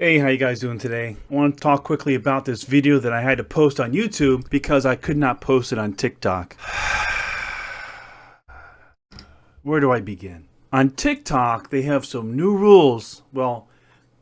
Hey, how you guys doing today? I want to talk quickly about this video that I had to post on YouTube because I could not post it on TikTok. Where do I begin? On TikTok, they have some new rules. Well,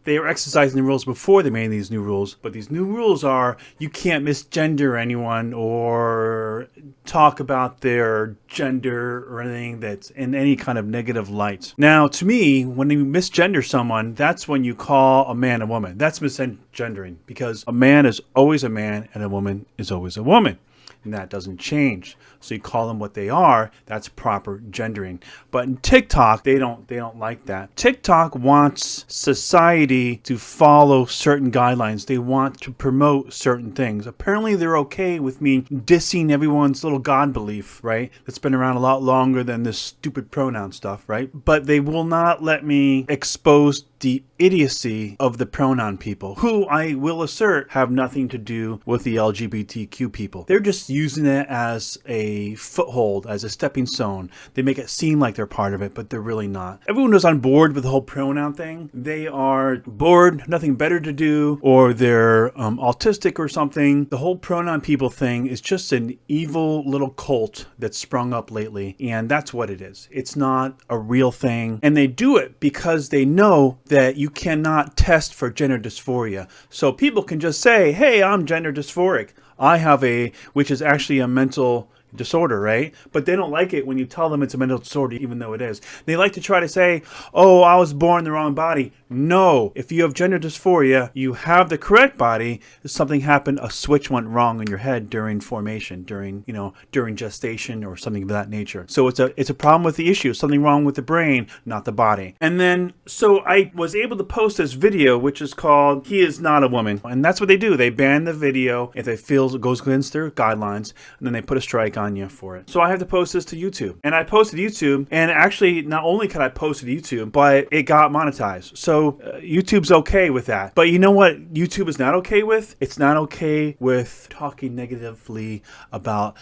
they were exercising the rules before they made these new rules, but these new rules are you can't misgender anyone or talk about their gender or anything that's in any kind of negative light. Now, to me, when you misgender someone, that's when you call a man a woman. That's misgendering because a man is always a man and a woman is always a woman. And that doesn't change. So you call them what they are, that's proper gendering. But in TikTok, they don't like that. TikTok wants society to follow certain guidelines. They want to promote certain things. Apparently they're okay with me dissing everyone's little God belief, right? That's been around a lot longer than this stupid pronoun stuff, right? But they will not let me expose the idiocy of the pronoun people, who I will assert have nothing to do with the LGBTQ people. They're just using it as a foothold, as a stepping stone. They make it seem like they're part of it, but they're really not. Everyone who's on board with the whole pronoun thing, they are bored, nothing better to do, or they're autistic or something. The whole pronoun people thing is just an evil little cult that's sprung up lately, and that's what it is. It's not a real thing, and they do it because they know that you cannot test for gender dysphoria. So people can just say, hey, I'm gender dysphoric. I have which is actually a mental disorder, right? But they don't like it when you tell them it's a mental disorder, even though it is. They like to try to say, oh, I was born in the wrong body. No, if you have gender dysphoria, you have the correct body. Something happened, a switch went wrong in your head during formation, during gestation or something of that nature. So it's a problem with the issue, something wrong with the brain, not the body. And then, so I was able to post this video, which is called, He Is Not a Woman. And that's what they do. They ban the video if they feel it goes against their guidelines, and then they put a strike on you for it. So I have to post this to YouTube. And I posted YouTube, and actually not only could I post it to YouTube, but it got monetized. So YouTube's okay with that. But you know what YouTube is not okay with? It's not okay with talking negatively about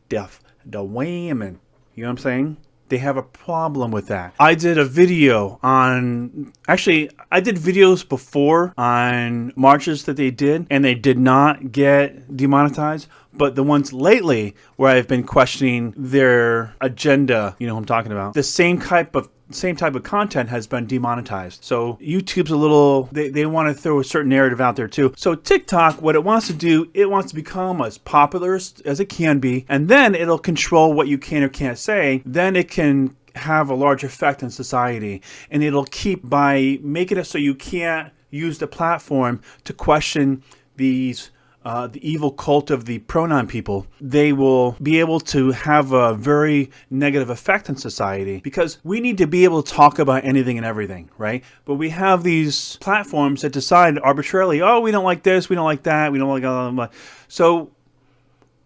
the women. You know what I'm saying? They have a problem with that. I did a video on, actually, I did videos before on marches that they did, and they did not get demonetized. But the ones lately where I've been questioning their agenda, you know what I'm talking about, the same type of content has been demonetized. So YouTube's a little, they want to throw a certain narrative out there too. So TikTok, what it wants to do, it wants to become as popular as it can be, and then it'll control what you can or can't say. Then it can have a large effect on society, and it'll keep by making it so you can't use the platform to question the evil cult of the pronoun people. They will be able to have a very negative effect on society because we need to be able to talk about anything and everything, right? But we have these platforms that decide arbitrarily, oh, we don't like this, we don't like that, we don't like blah, blah, blah. So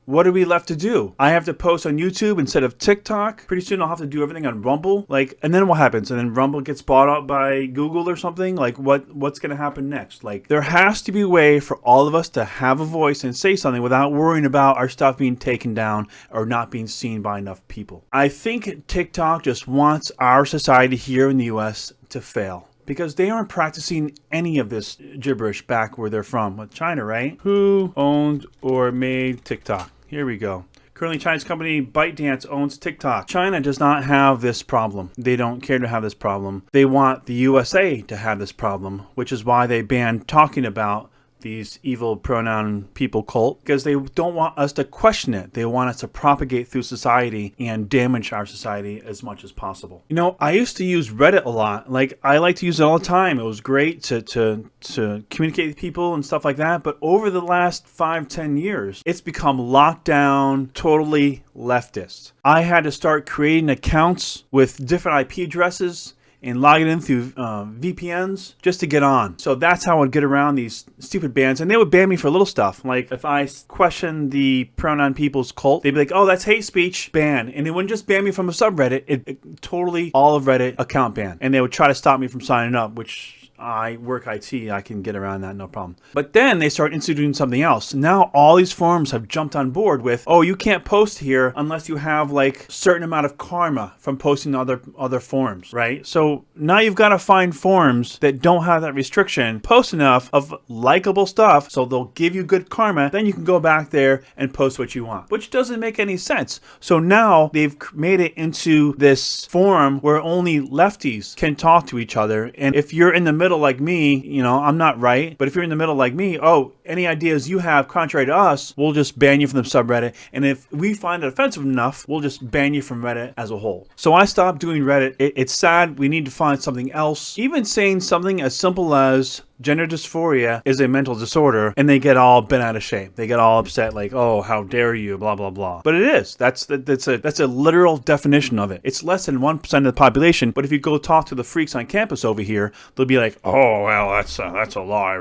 what are we left to do? I have to post on YouTube instead of TikTok. Pretty soon I'll have to do everything on Rumble. And then what happens? And then Rumble gets bought up by Google or something? What's going to happen next? There has to be a way for all of us to have a voice and say something without worrying about our stuff being taken down or not being seen by enough people. I think TikTok just wants our society here in the US to fail, because they aren't practicing any of this gibberish back where they're from. China, right? Who owned or made TikTok? Here we go. Currently, China's company ByteDance owns TikTok. China does not have this problem. They don't care to have this problem. They want the USA to have this problem, which is why they banned talking about these evil pronoun people cult, because they don't want us to question it. They want us to propagate through society and damage our society as much as possible. You know, I used to use Reddit a lot. I like to use it all the time. It was great to communicate with people and stuff like that. But over the last 5-10 years, it's become locked down, totally leftist. I had to start creating accounts with different IP addresses and logging in through VPNs just to get on. So that's how I would get around these stupid bans. And they would ban me for little stuff. Like if I questioned the pronoun people's cult, they'd be like, oh, that's hate speech, ban. And they wouldn't just ban me from a subreddit, it totally all of Reddit account ban. And they would try to stop me from signing up, which I work IT, I can get around that, no problem. But then they start instituting something else. Now all these forums have jumped on board with, oh, you can't post here unless you have like a certain amount of karma from posting to other forums, right? So now you've got to find forums that don't have that restriction, post enough of likable stuff so they'll give you good karma, then you can go back there and post what you want, which doesn't make any sense. So now they've made it into this forum where only lefties can talk to each other. And if you're in the middle like me, you know, I'm not right, but if you're in the middle like me, oh, any ideas you have contrary to us, we'll just ban you from the subreddit. And if we find it offensive enough, we'll just ban you from Reddit as a whole. So I stopped doing Reddit. It's sad. We need to find something else. Even saying something as simple as gender dysphoria is a mental disorder, and they get all bent out of shape. They get all upset, like, "Oh, how dare you?" Blah blah blah. But it is. That's a literal definition of it. It's less than 1% of the population. But if you go talk to the freaks on campus over here, they'll be like, "Oh, well, that's a lie."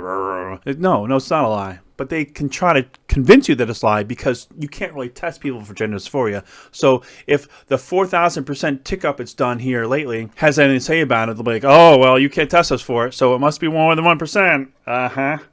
No, it's not a lie. But they can try to convince you that it's a lie because you can't really test people for gender dysphoria. So if the 4,000% tick up it's done here lately has anything to say about it, they'll be like, oh, well, you can't test us for it, so it must be more than 1%.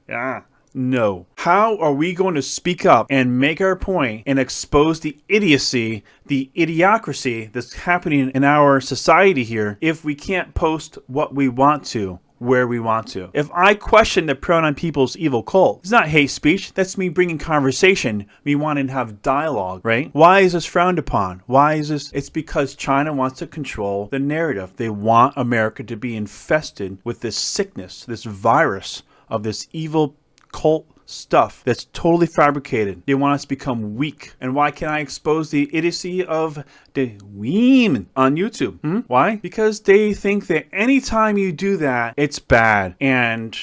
Yeah. No. How are we going to speak up and make our point and expose the idiocy, the idiocracy that's happening in our society here if we can't post what we want to? Where we want to. If I question the pronoun people's evil cult, it's not hate speech. That's me bringing conversation. Me wanting to have dialogue, right? Why is this frowned upon? Why is this? It's because China wants to control the narrative. They want America to be infested with this sickness, this virus of this evil cult stuff that's totally fabricated. They want us to become weak. And why can I expose the idiocy of the women on YouTube? Why? Because they think that anytime you do that, it's bad. And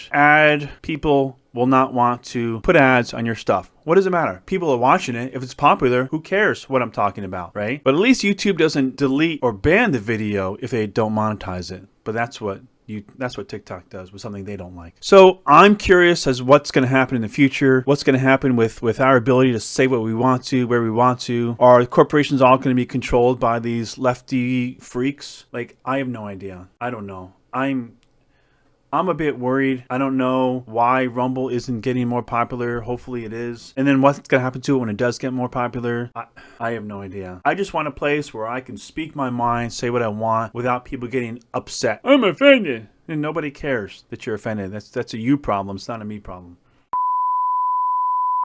people will not want to put ads on your stuff. What does it matter? People are watching it. If it's popular, who cares what I'm talking about, right? But at least YouTube doesn't delete or ban the video if they don't monetize it. But that's what TikTok does with something they don't like. So I'm curious as what's going to happen in the future. What's going to happen with our ability to say what we want to, where we want to. Are corporations all going to be controlled by these lefty freaks? Like, I have no idea. I don't know. I'm a bit worried. I don't know why Rumble isn't getting more popular. Hopefully it is. And then what's going to happen to it when it does get more popular? I have no idea. I just want a place where I can speak my mind, say what I want without people getting upset. I'm offended. And nobody cares that you're offended. That's a you problem. It's not a me problem.